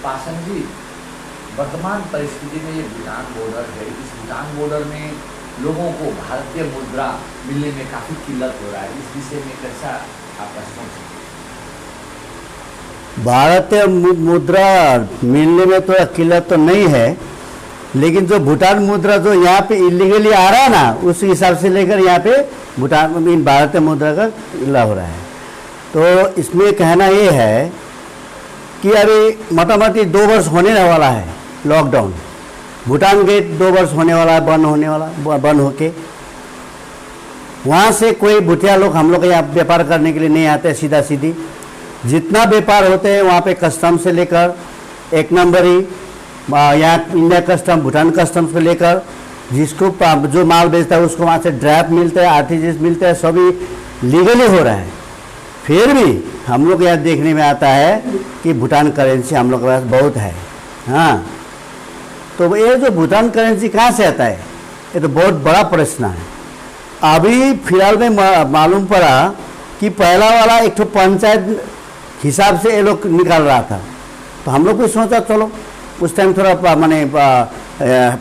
पासन जी, वर्तमान परिस्थिति में ये भूटान बॉर्डर है, इस भूटान बॉर्डर में लोगों को भारतीय मुद्रा मिलने में काफ़ी किल्लत हो रहा है, इस विषय में कैसा आपका सोच है? भारतीय मुद्रा मिलने में तो किल्लत तो नहीं है, लेकिन जो भूटान मुद्रा जो यहाँ पे इलीगली आ रहा है ना, उस हिसाब से लेकर यहाँ पे भूटान इन भारतीय मुद्रा का इल्ला हो रहा है। तो इसमें कहना ये है कि अभी मोटामोटी 2 वर्ष होने वाला है लॉकडाउन, भूटान गेट 2 वर्ष होने वाला है, बंद होने वाला, बंद होके वहाँ से कोई भूटिया लोग हम लोग यहाँ व्यापार करने के लिए नहीं आते। सीधा सीधी जितना व्यापार होते हैं वहाँ पे कस्टम से लेकर 1 नंबरी, यहाँ इंडिया कस्टम, भूटान कस्टम से लेकर जिसको जो माल बेचता है उसको वहाँ से ड्राफ्ट मिलते हैं, आरटीजीएस मिलते हैं, सभी लीगली हो रहा है। फिर भी हम लोग यहाँ देखने में आता है कि भूटान करेंसी हम लोग के पास बहुत है। हाँ, तो ये जो भूटान करेंसी कहाँ से आता है, ये तो बहुत बड़ा प्रश्न है। अभी फिलहाल में मालूम पड़ा कि पहला वाला एक तो पंचायत हिसाब से ये लोग निकाल रहा था, तो हम लोग भी सोचा चलो, उस टाइम थोड़ा माने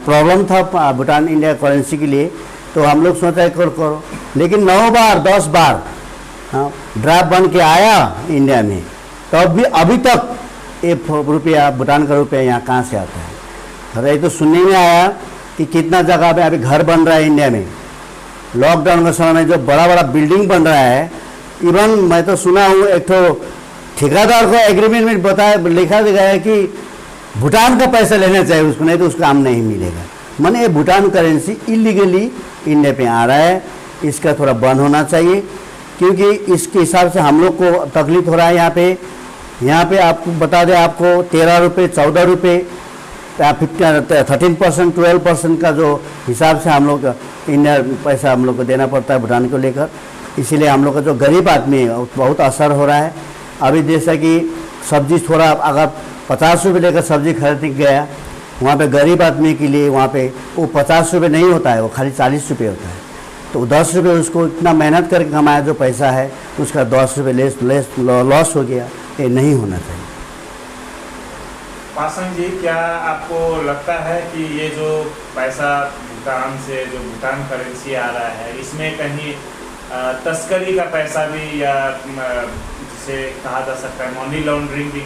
प्रॉब्लम था भूटान इंडिया करेंसी के लिए, तो हम लोग सोचा करो, लेकिन 9 बार 10 बार हाँ ड्राफ्ट बन के आया इंडिया में, तो अभी तक ये रुपया, भूटान का रुपया यहाँ कहाँ से आता है। अरे ये तो सुनने में आया कि कितना जगह पे अभी घर बन रहा है इंडिया में, लॉकडाउन के समय में जो बड़ा बड़ा बिल्डिंग बन रहा है। इवन मैं तो सुना हूँ एक तो ठेकेदार को एग्रीमेंट में बताया, लिखा गया है कि भूटान का पैसा लेना चाहिए उसको, नहीं तो उसका काम नहीं मिलेगा। माने ये भूटान करेंसी इलीगली इंडिया पे आ रहा है, इसका थोड़ा बंद होना चाहिए, क्योंकि इसके हिसाब से हम लोग को तकलीफ हो रहा है। यहाँ पे आपको बता दें, आपको 13 रुपये 14 रुपये 13% 12% का जो हिसाब से हम लोग इंडिया पैसा हम लोग को देना पड़ता है भूटान को लेकर। इसीलिए हम लोग का जो गरीब आदमी है बहुत असर हो रहा है। अभी जैसा कि सब्जी थोड़ा अगर 50 रुपये लेकर सब्जी खरीद गया, वहाँ पे गरीब आदमी के लिए वहाँ पे वो 50 रुपये नहीं होता है, वो खाली 40 रुपये होता है। तो 10 रुपये उसको इतना मेहनत करके कमाया जो पैसा है उसका 10 रुपये लॉस हो गया, ये नहीं होना चाहिए। पासन जी, क्या आपको लगता है कि ये जो पैसा भूटान से, जो भूटान करेंसी आ रहा है, इसमें कहीं तस्करी का पैसा भी, या जिसे कहा जा सकता है मनी लॉन्ड्रिंग भी,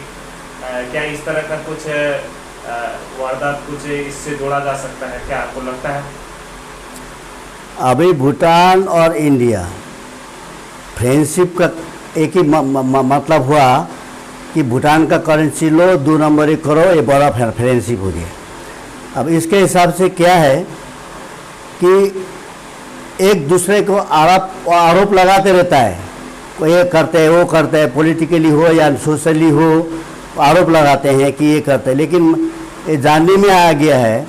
क्या इस तरह का कुछ वारदात कुछ इससे जोड़ा जा सकता है, क्या आपको लगता है? अभी भूटान और इंडिया फ्रेंडशिप का एक ही मतलब हुआ कि भूटान का करेंसी लो, 2 नंबरी करो, ये बड़ा फ्रेंडशिप हो गया। अब इसके हिसाब से क्या है कि एक दूसरे को आरोप लगाते रहता है, कोई ये करते हैं वो करते हैं, पॉलिटिकली हो या सोशली हो, आरोप लगाते हैं कि ये करते हैं। लेकिन ये जानने में आ गया है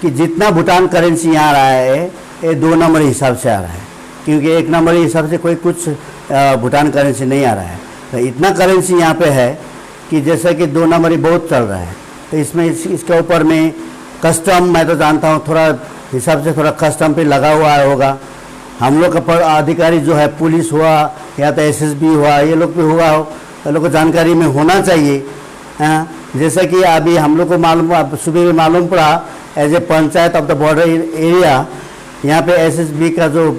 कि जितना भूटान करेंसी यहाँ आ रहा है ये 2 नंबर हिसाब से आ रहा है, क्योंकि 1 नंबर हिसाब से कोई कुछ भूटान करेंसी नहीं आ रहा है। तो इतना करेंसी यहाँ पे है कि जैसे कि 2 नंबर ही बहुत चल रहा है। तो इसमें इसके ऊपर में कस्टम, मैं तो जानता हूँ थोड़ा हिसाब से थोड़ा कस्टम पे लगा हुआ होगा। हम लोग का अधिकारी जो है, पुलिस हुआ या तो SSB हुआ, ये लोग भी हुआ हो, ये लोग को जानकारी में होना चाहिए। जैसा कि अभी हम लोग को मालूम, सुबह में मालूम पड़ा as a panchayat of the border area, यहाँ पे SSB का जो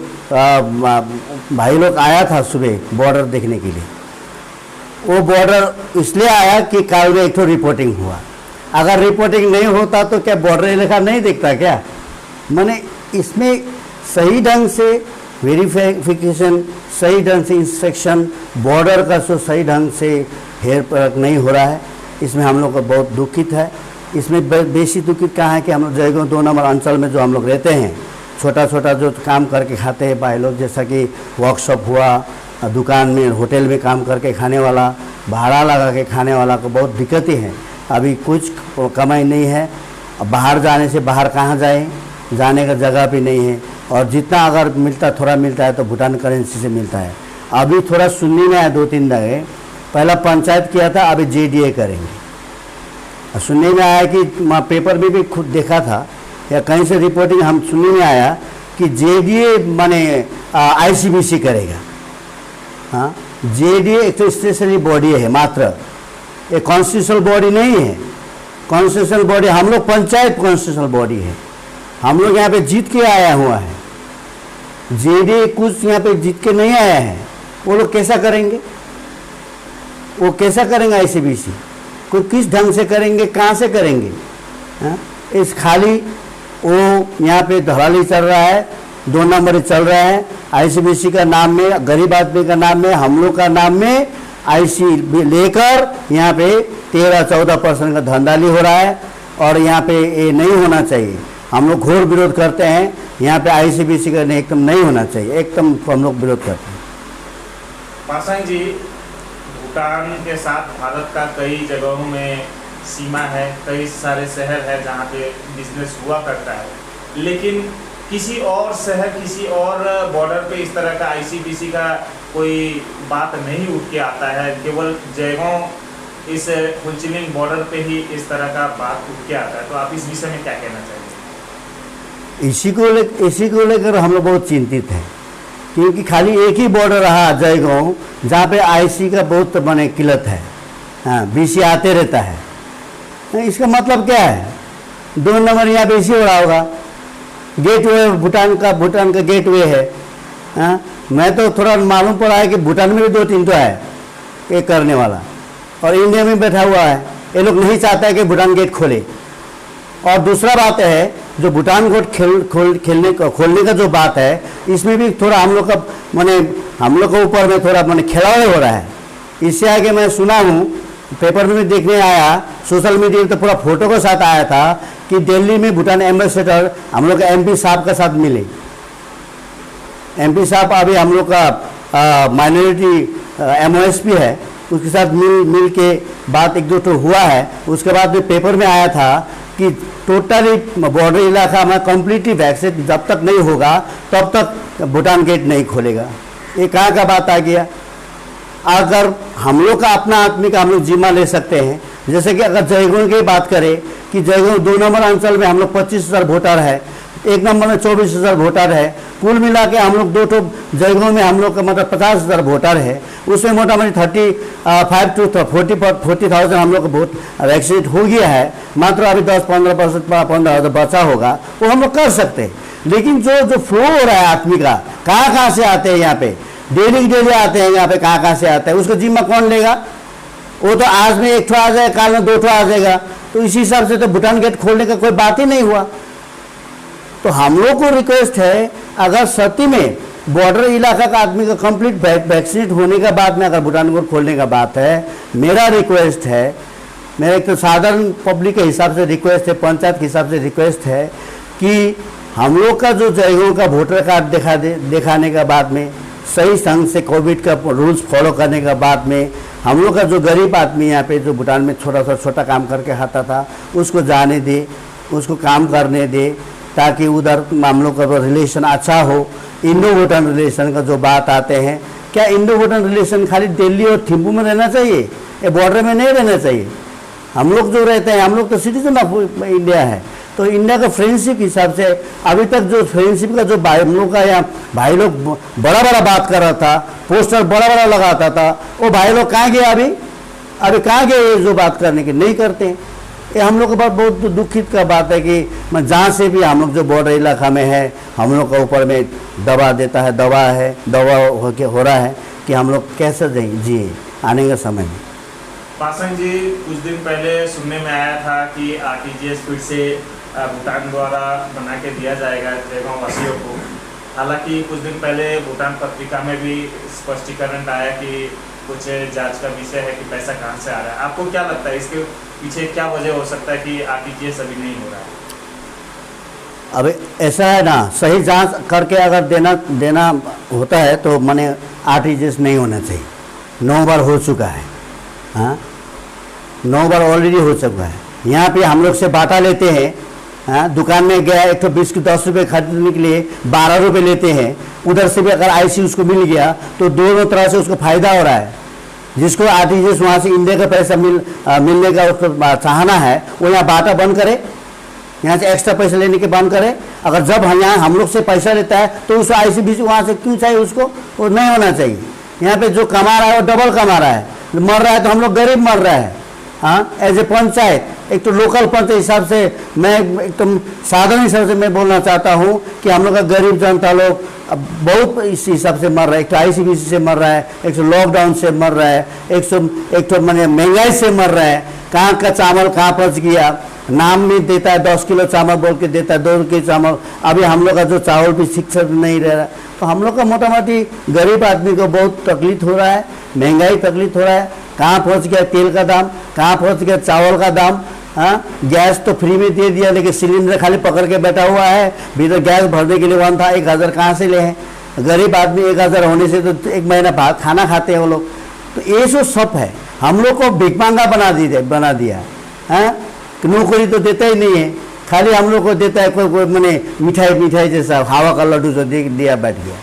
भाई लोग आया था सुबह बॉर्डर देखने के लिए। वो बॉर्डर इसलिए आया कि कल में एक तो रिपोर्टिंग हुआ, अगर रिपोर्टिंग नहीं होता तो क्या बॉर्डर इलाका नहीं दिखता क्या? माने इसमें सही ढंग से वेरिफिकेशन, सही ढंग से इंस्पेक्शन, बॉर्डर का जो सही ढंग से हेर परख नहीं हो रहा है, इसमें हम लोग को बहुत दुखित है। इसमें बेसी दुखित कहाँ है कि हम लोग जयगंज 2 नंबर अंचल में जो हम लोग रहते हैं, छोटा छोटा जो काम करके खाते हैं भाई लोग, जैसा कि वर्कशॉप हुआ, दुकान में, होटल में काम करके खाने वाला, भाड़ा लगा के खाने वाला को बहुत दिक्कतें हैं। अभी कुछ कमाई नहीं है, बाहर जाने से बाहर कहाँ जाए, जाने का जगह भी नहीं है, और जितना अगर मिलता थोड़ा मिलता है तो भूटान करेंसी से मिलता है। अभी थोड़ा सुनने में आया 2-3 जगह, पहला पंचायत किया था, अभी JDA करेंगे। सुनने में आया कि पेपर में भी खुद देखा था या कहीं से रिपोर्टिंग हम सुनने में आया कि JDA माने ICBC करेगा। हाँ, JDA एक तो स्टेशनरी बॉडी है मात्र, एक कॉन्स्टिट्यूशनल बॉडी नहीं है। कॉन्स्टिट्यूशनल बॉडी, हम लोग पंचायत कॉन्स्टिट्यूशनल बॉडी है, हम लोग यहाँ पे जीत के आया हुआ है। जेडीए कुछ यहाँ पे जीत के नहीं आया है, वो लोग कैसा करेंगे, वो कैसा करेंगे आईसीबीसी, कोई किस ढंग से करेंगे, कहाँ से करेंगे? हाँ? इस खाली वो यहाँ पे धड़ाली चल रहा है, 2 नंबर चल रहा है। आईसीबीसी का नाम में, गरीब आदमी का नाम में, हम लोग का नाम में आईसी लेकर यहाँ पे 13-14% का धंधाली हो रहा है और यहाँ पे ये नहीं होना चाहिए। हम लोग घोर विरोध करते हैं, यहाँ पे आईसीबीसी का एकदम नहीं होना चाहिए, एकदम हम लोग विरोध करते हैं। पासांग जी, भूटान के साथ भारत का कई जगहों में सीमा है, कई सारे शहर है जहाँ पे बिजनेस हुआ करता है, लेकिन किसी और शहर, किसी और बॉर्डर पे इस तरह का आईसीबीसी का कोई बात नहीं उठ के आता है। केवल जयगांव इस फुलचिलिंग बॉर्डर पे ही इस तरह का बात उठ के आता है, तो आप इस विषय में क्या कहना चाहेंगे? इसी को लेकर हम लोग बहुत चिंतित हैं, क्योंकि खाली एक ही बॉर्डर रहा जयगांव, जहाँ पे आईसी का बहुत बने किल्लत है। हाँ, बीसी आते रहता है। इसका मतलब क्या है? 2 नंबर यहाँ पे इसी हो रहा होगा। गेटवे भूटान का गेटवे है। हाँ, मैं तो थोड़ा मालूम पड़ा है कि भूटान में भी 2-3 तो है एक करने वाला, और इंडिया में बैठा हुआ है। ये लोग नहीं चाहता है कि भूटान गेट खोले। और दूसरा बात है, जो भूटान गेट खोलने का जो बात है, इसमें भी थोड़ा हम लोग का माने हम लोग के ऊपर में थोड़ा माने खिलाड़ी हो रहा है। इससे आगे मैं सुना हूँ, पेपर में भी देखने आया, सोशल मीडिया में तो पूरा फोटो के साथ आया था कि दिल्ली में भूटान एम्बेसडर हम लोग एमपी साहब के साथ मिले। एमपी साहब अभी हम लोग का माइनॉरिटी एमओएसपी है, उसके साथ मिल के बात 1-2 तो हुआ है। उसके बाद भी पेपर में आया था कि टोटली बॉर्डर इलाका में कम्प्लीटली वैक्सीन जब तक नहीं होगा तब तक भूटान गेट नहीं खोलेगा। ये कहाँ का बात आ गया? अगर हम लोग का अपना आदमी का हम लोग जिम्मा ले सकते हैं, जैसे कि अगर जयगांव की बात करें कि जयगांव 2 नंबर अंचल में हम लोग 25,000 वोटर है, 1 नंबर में 24,000 वोटर है, कुल मिला के हम लोग 2 जयगांव में हम लोग का मतलब 50,000 वोटर है। उसमें मोटा मोटी 35 to 40,000 हम लोग का वोट वैक्सीनेट हो गया है। मात्र अभी 10-15% 15,000 बचा होगा, वो हम लोग कर सकते हैं। लेकिन जो फ्लो हो रहा है आदमी का, कहाँ से आते हैं यहाँ पे, डेली आते हैं यहाँ पे, कहाँ से आते हैं, उसका जिम्मा कौन लेगा? वो तो आज में 1 आ जाएगा, काल में 2 आ जाएगा। तो इसी हिसाब से तो भूटान गेट खोलने का कोई बात ही नहीं हुआ। तो हम लोग को रिक्वेस्ट है, अगर सती में बॉर्डर इलाका का आदमी का कंप्लीट वैक्सीनेट होने के बाद में अगर भूटान गेट खोलने का बात है, मेरा रिक्वेस्ट है, मेरा एक तो साधारण पब्लिक के हिसाब से रिक्वेस्ट है, पंचायत के हिसाब से रिक्वेस्ट है कि हम लोग का जो जयगांव का वोटर कार्ड दिखाने के बाद में, सही ढंग से कोविड का रूल्स फॉलो करने के बाद में, हम लोग का जो गरीब आदमी यहाँ पे जो भूटान में छोटा काम करके खाता था, उसको जाने दे, उसको काम करने दे, ताकि उधर हम लोग का रिलेशन अच्छा हो। इंडो भूटान रिलेशन का जो बात आते हैं, क्या इंडो भूटान रिलेशन खाली दिल्ली और थिम्पू में रहना चाहिए? ये बॉर्डर में नहीं रहना चाहिए। हम लोग जो रहते हैं, हम लोग तो सिटीजन ऑफ इंडिया है, तो इंडिया का फ्रेंडशिप हिसाब से अभी तक जो फ्रेंडशिप का जो हम लोग का यहाँ भाई लोग बड़ा बात कर रहा था, पोस्टर बड़ा लगाता था, वो भाई लोग कहाँ गए? अभी कहाँ गए? जो बात करने की नहीं करते हैं। ये हम लोग के पास बहुत दुखित का बात है कि मैं जहाँ से भी हम लोग जो बॉर्डर इलाका में है, हम लोग का ऊपर में दवा हो रहा है कि हम लोग कैसे जिए आने के समय में। पासांग जी, कुछ दिन पहले सुनने में आया था कि आरटीजीएस फिर से भूटान द्वारा बना के दिया जाएगा जयगांव वासियों को। हालांकि कुछ दिन पहले भूटान पत्रिका में भी स्पष्टीकरण आया कि कुछ जांच का विषय है कि पैसा कहाँ से आ रहा है। आपको क्या लगता है, इसके पीछे क्या वजह हो सकता है कि आरटीजीएस अभी नहीं हो रहा है? अब ऐसा है ना, सही जांच करके अगर देना होता है तो माने आरटीजीएस नहीं होना चाहिए। 9 बार हो चुका है। हाँ, 9 बार ऑलरेडी हो चुका है। यहाँ पे हम लोग से बाटा लेते हैं। हाँ, दुकान में गया एक तो बिस्किट 10 रुपये खरीदने के लिए 12 रुपये लेते हैं। उधर से भी अगर आईसी उसको मिल गया तो दोनों तरह से उसको फायदा हो रहा है। जिसको आरटीजीएस वहाँ से इंडिया का पैसा मिलने का उसको चाहना है, वो यहाँ बाटा बंद करे, यहाँ से एक्स्ट्रा पैसा लेने के बंद करे। अगर जब यहाँ हम लोग से पैसा लेता है तो उसको आईसीबीसी वहाँ से क्यों चाहिए? उसको वो नहीं होना चाहिए। यहाँ पे जो कमा रहा है वो डबल कमा रहा है, मर रहा है तो हम लोग गरीब मर रहा है। हाँ, एज ए पंचायत एक तो लोकल पंच के हिसाब से मैं एकदम साधारण हिसाब से मैं बोलना चाहता हूँ कि हम लोग का गरीब जनता लोग अब बहुत इस हिसाब से मर रहा है। एक तो ICBC से मर रहा है, एक तो लॉकडाउन से मर रहा है, एक तो मैंने महंगाई से मर रहा है। कहाँ का चावल कहाँ पहुँच गया, नाम भी देता है 10 किलो चावल बोल के देता है, 2 किलो चावल। अभी हम लोग का जो चावल भी शिक्षक नहीं रह रहा, तो हम लोग का मोटा मोटी गरीब आदमी को बहुत तकलीफ हो रहा है, महंगाई तकलीफ हो रहा है। कहाँ पहुँच गया तेल का दाम, कहाँ पहुँच गया चावल का दाम। हाँ, गैस तो फ्री में दे दिया, लेकिन सिलेंडर खाली पकड़ के बैठा हुआ है। भीतर गैस भरने के लिए 1 था, 1000 कहाँ से ले हैं। गरीब आदमी 1000 होने से तो 1 महीना भात खाना खाते हैं वो लोग। तो ये जो सब है, हम लोग को भिखमंगा बना दिया। हाँ, नौकरी तो देता ही नहीं है, खाली हम लोग को देता है कोई मैंने मिठाई जैसा हवा का लड्डू जो दे दिया बैठ गया।